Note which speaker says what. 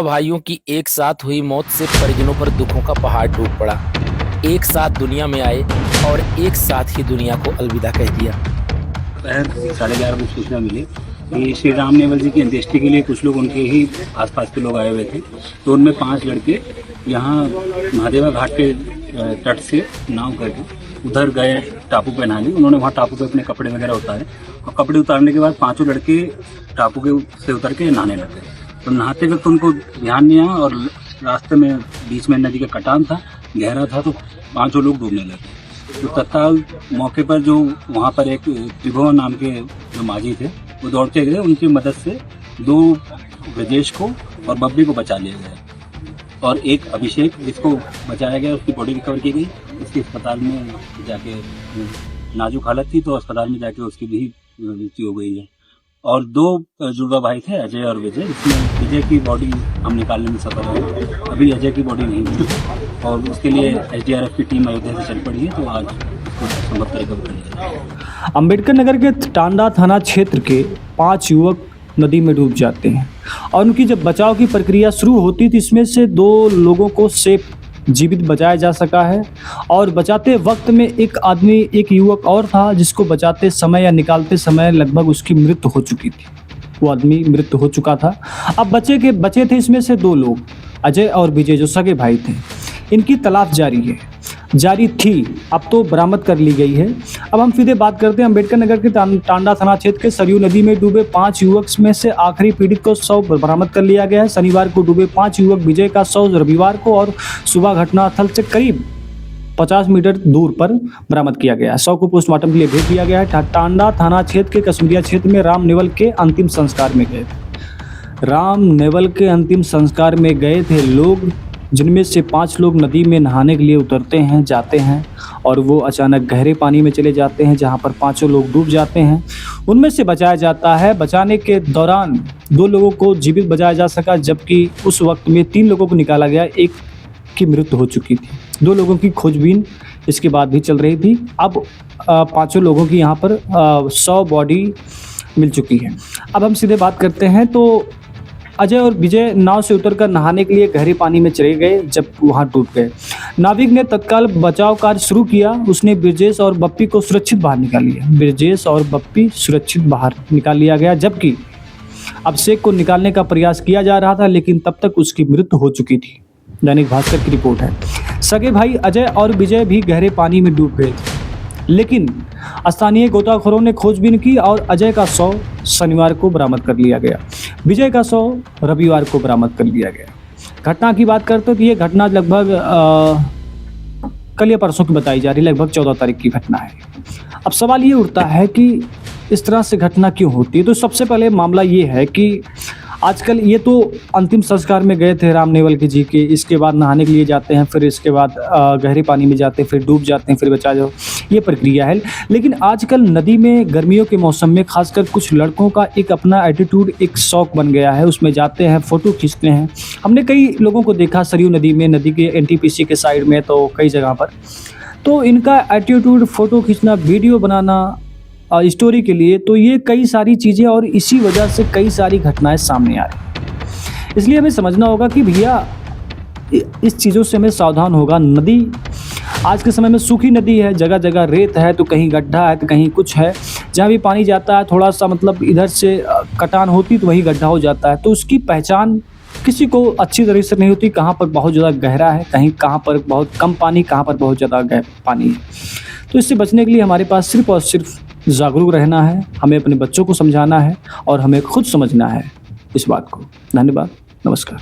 Speaker 1: भाइयों की एक साथ हुई मौत से परिजनों पर दुखों का पहाड़ टूट पड़ा। एक साथ दुनिया में आए और एक साथ ही दुनिया को अलविदा कह दिया।
Speaker 2: दोपहर 11:30 बजे सूचना मिली कि श्री राम नेवल जी की अंत्येष्टि के लिए कुछ लोग उनके ही आसपास के लोग आए हुए थे। तो उनमें 5 लड़के यहाँ महादेवा घाट के तट से नाव करके उधर गए टापू पे नहाने। उन्होंने वहाँ टापू पे अपने कपड़े वगैरह उतारे और कपड़े उतारने के बाद 5 लड़के टापू के से उतर के नहाने लगे। तो नहाते वक्त उनको ध्यान नहीं आया और रास्ते में बीच में नदी का कटान था, गहरा था, तो 5 लोग डूबने लगे। तो तत्काल मौके पर जो वहाँ पर एक त्रिभुवन नाम के जो माझी थे वो दौड़ते गए। उनकी मदद से 2 ब्रजेश को और बब्बी को बचा लिया गया और एक अभिषेक जिसको बचाया गया उसकी बॉडी रिकवर की गई। उसकी अस्पताल में जाके नाजुक हालत थी, तो अस्पताल में जाके उसकी भी मृत्यु हो गई है। और 2 जुड़वा भाई थे, अजय और विजय। इसमें विजय की बॉडी हम निकालने में सफल हुए, अभी अजय की बॉडी नहीं मिली और उसके लिए SDRF की टीम अयोध्या से चल पड़ी है। तो आज संभवतः रिकवर कर लिया।
Speaker 3: अंबेडकर नगर के टांडा थाना क्षेत्र के 5 युवक नदी में डूब जाते हैं और उनकी जब बचाव की प्रक्रिया शुरू होती थी, इसमें से 2 लोगों को सेफ जीवित बचाया जा सका है। और बचाते वक्त में एक युवक और था जिसको बचाते समय या निकालते समय लगभग उसकी मृत्यु हो चुकी थी। वो आदमी मृत्यु हो चुका था। अब बचे थे इसमें से 2 लोग, अजय और विजय, जो सगे भाई थे। इनकी तलाश जारी थी, अब तो बरामद कर ली गई है। अब हम सीधे बात करते हैं अंबेडकर नगर के टांडा थाना क्षेत्र के सरयू नदी में डूबे 5 युवक में से आखिरी पीड़ित को शव बरामद कर लिया गया है। शनिवार को डूबे 5 युवक विजय का शव रविवार को और सुबह घटनास्थल से करीब 50 मीटर दूर पर बरामद किया गया है। शव को पोस्टमार्टम के लिए भेज दिया गया है। टांडा थाना क्षेत्र के कसुंदिया क्षेत्र में राम नेवल के अंतिम संस्कार में गए थे लोग, जिनमें से 5 लोग नदी में नहाने के लिए जाते हैं और वो अचानक गहरे पानी में चले जाते हैं, जहां पर 5 लोग डूब जाते हैं। उनमें से बचाया जाता है। बचाने के दौरान 2 लोगों को जीवित बचाया जा सका, जबकि उस वक्त में 3 लोगों को निकाला गया। एक की मृत्यु हो चुकी थी। 2 लोगों की खोजबीन इसके बाद भी चल रही थी। अब 5 लोगों की यहाँ पर 100 बॉडी मिल चुकी है। अब हम सीधे बात करते हैं तो अजय और विजय नाव से उतरकर नहाने के लिए गहरे पानी में चले गए, जब वहां डूब गए। नाविक ने तत्काल बचाव कार्य शुरू किया। उसने ब्रजेश और बप्पी को सुरक्षित बाहर निकाल लिया गया, जबकि अभिषेक को निकालने का प्रयास किया जा रहा था, लेकिन तब तक उसकी मृत्यु हो चुकी थी। दैनिक भास्कर की रिपोर्ट है। सगे भाई अजय और विजय भी गहरे पानी में डूब गए थे, लेकिन स्थानीय गोताखोरों ने खोजबीन की और अजय का शव शनिवार को बरामद कर लिया गया। विजय का शव रविवार को बरामद कर लिया गया। घटना की बात करते हैं तो ये घटना लगभग कल या परसों की बताई जा रही है, लगभग 14 तारीख की घटना है। अब सवाल ये उठता है कि इस तरह से घटना क्यों होती है। तो सबसे पहले मामला ये है कि आजकल ये तो अंतिम संस्कार में गए थे राम नेवल के जी के, इसके बाद नहाने के लिए जाते हैं, फिर इसके बाद गहरे पानी में जाते हैं, फिर डूब जाते हैं, फिर बचा जाओ, ये प्रक्रिया है। लेकिन आजकल नदी में गर्मियों के मौसम में खासकर कुछ लड़कों का एक अपना एटीट्यूड, एक शौक बन गया है। उसमें जाते हैं, फ़ोटो खींचते हैं। हमने कई लोगों को देखा सरयू नदी में, नदी के NTPC के साइड में, तो कई जगह पर तो इनका एटीट्यूड, फ़ोटो खींचना, वीडियो बनाना स्टोरी के लिए, तो ये कई सारी चीज़ें, और इसी वजह से कई सारी घटनाएं सामने आ रही हैं। इसलिए हमें समझना होगा कि भैया इस चीज़ों से हमें सावधान होगा। नदी आज के समय में सूखी नदी है, जगह जगह रेत है, तो कहीं गड्ढा है, तो कहीं कुछ है। जहाँ भी पानी जाता है थोड़ा सा मतलब इधर से कटान होती तो वही गड्ढा हो जाता है। तो उसकी पहचान किसी को अच्छी तरह से नहीं होती, कहाँ पर बहुत ज़्यादा गहरा है, कहाँ पर बहुत कम पानी, कहाँ पर बहुत ज़्यादा पानी है। तो इससे बचने के लिए हमारे पास सिर्फ और सिर्फ जागरूक रहना है, हमें अपने बच्चों को समझाना है और हमें खुद समझना है इस बात को। धन्यवाद, नमस्कार।